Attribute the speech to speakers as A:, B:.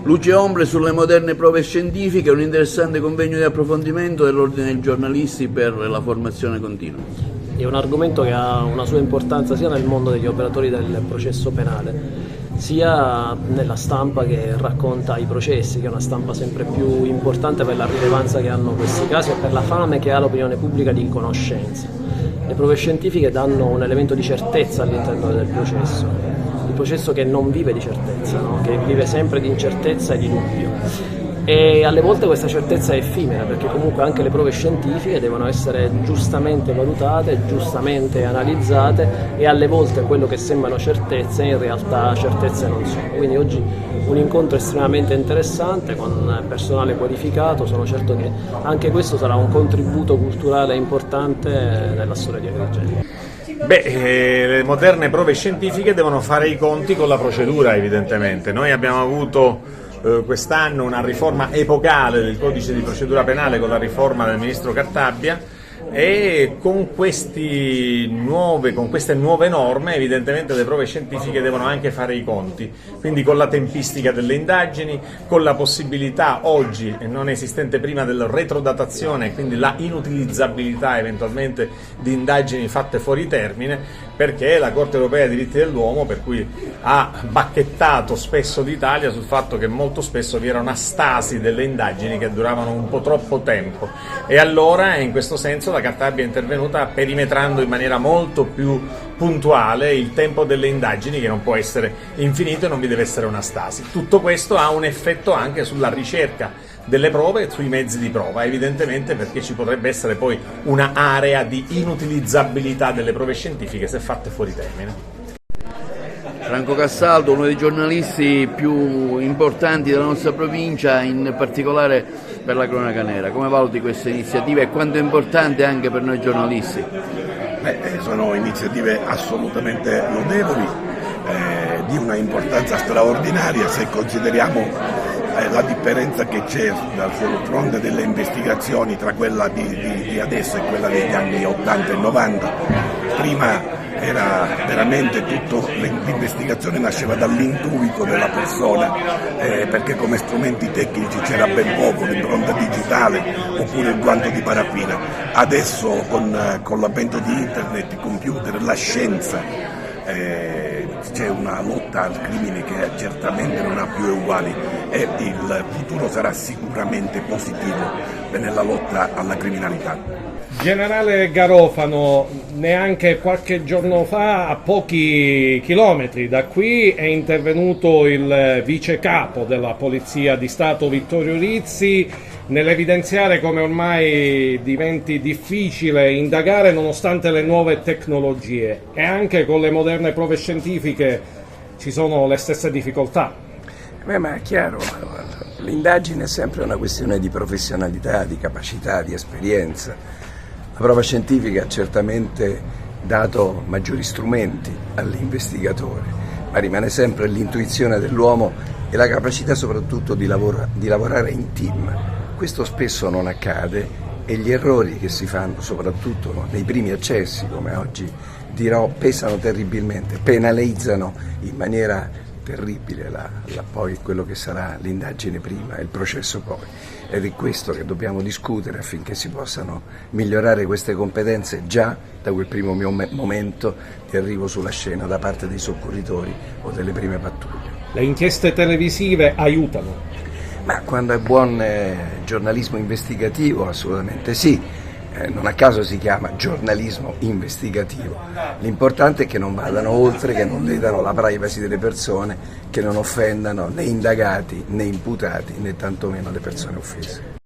A: Luce e ombre sulle moderne prove scientifiche, un interessante convegno di approfondimento dell'Ordine dei giornalisti per la formazione continua.
B: È un argomento che ha una sua importanza sia nel mondo degli operatori del processo penale, sia nella stampa che racconta i processi, che è una stampa sempre più importante per la rilevanza che hanno questi casi e per la fame che ha l'opinione pubblica di conoscenza. Le prove scientifiche danno un elemento di certezza all'interno del processo. Il processo che non vive di certezza, no? Che vive sempre di incertezza e di dubbio. E alle volte questa certezza è effimera, perché comunque anche le prove scientifiche devono essere giustamente valutate, giustamente analizzate, e alle volte quello che sembrano certezze in realtà certezze non sono. Quindi oggi un incontro estremamente interessante con personale qualificato. Sono certo che anche questo sarà un contributo culturale importante nella storia di Agrigento.
C: Le moderne prove scientifiche devono fare i conti con la procedura, evidentemente. Noi abbiamo avuto quest'anno una riforma epocale del codice di procedura penale con la riforma del ministro Cartabia, e con queste nuove norme evidentemente le prove scientifiche devono anche fare i conti, quindi con la tempistica delle indagini, con la possibilità oggi non esistente prima della retrodatazione, quindi la inutilizzabilità eventualmente di indagini fatte fuori termine, perché la Corte Europea dei Diritti dell'Uomo per cui ha bacchettato spesso l'Italia sul fatto che molto spesso vi era una stasi delle indagini che duravano un po' troppo tempo, e allora in questo senso la Cartabia è intervenuta perimetrando in maniera molto più puntuale il tempo delle indagini, che non può essere infinito e non vi deve essere una stasi. Tutto questo ha un effetto anche sulla ricerca delle prove e sui mezzi di prova, evidentemente, perché ci potrebbe essere poi una area di inutilizzabilità delle prove scientifiche se fatte fuori termine.
A: Franco Castaldo, uno dei giornalisti più importanti della nostra provincia, in particolare per la cronaca nera. Come valuti questa iniziativa e quanto è importante anche per noi giornalisti?
D: Sono iniziative assolutamente lodevoli, di una importanza straordinaria se consideriamo la differenza che c'è sul fronte delle investigazioni tra quella di adesso e quella degli anni 80 e 90. Prima era veramente tutto, l'investigazione nasceva dall'intuito della persona, perché come strumenti tecnici c'era ben poco, l'impronta digitale oppure il guanto di paraffina. Adesso con l'avvento di internet, i computer, la scienza, c'è una lotta al crimine che certamente non ha più uguali, e il futuro sarà sicuramente positivo nella lotta alla criminalità.
E: Generale Garofano, neanche qualche giorno fa, a pochi chilometri da qui, è intervenuto il vice capo della Polizia di Stato Vittorio Rizzi nell'evidenziare come ormai diventi difficile indagare nonostante le nuove tecnologie, e anche con le moderne prove scientifiche ci sono le stesse difficoltà.
F: Ma è chiaro, l'indagine è sempre una questione di professionalità, di capacità, di esperienza. La prova scientifica ha certamente dato maggiori strumenti all'investigatore, ma rimane sempre l'intuizione dell'uomo e la capacità soprattutto di lavorare in team. Questo spesso non accade, e gli errori che si fanno, soprattutto nei primi accessi, come oggi dirò, pesano terribilmente, penalizzano in maniera terribile poi quello che sarà l'indagine prima e il processo poi, ed è questo che dobbiamo discutere affinché si possano migliorare queste competenze già da quel primo momento di arrivo sulla scena da parte dei soccorritori o delle prime pattuglie.
E: Le inchieste televisive aiutano?
F: Ma quando è buon giornalismo investigativo assolutamente sì. Non a caso si chiama giornalismo investigativo. L'importante è che non vadano oltre, che non ledano la privacy delle persone, che non offendano né indagati né imputati né tantomeno le persone offese.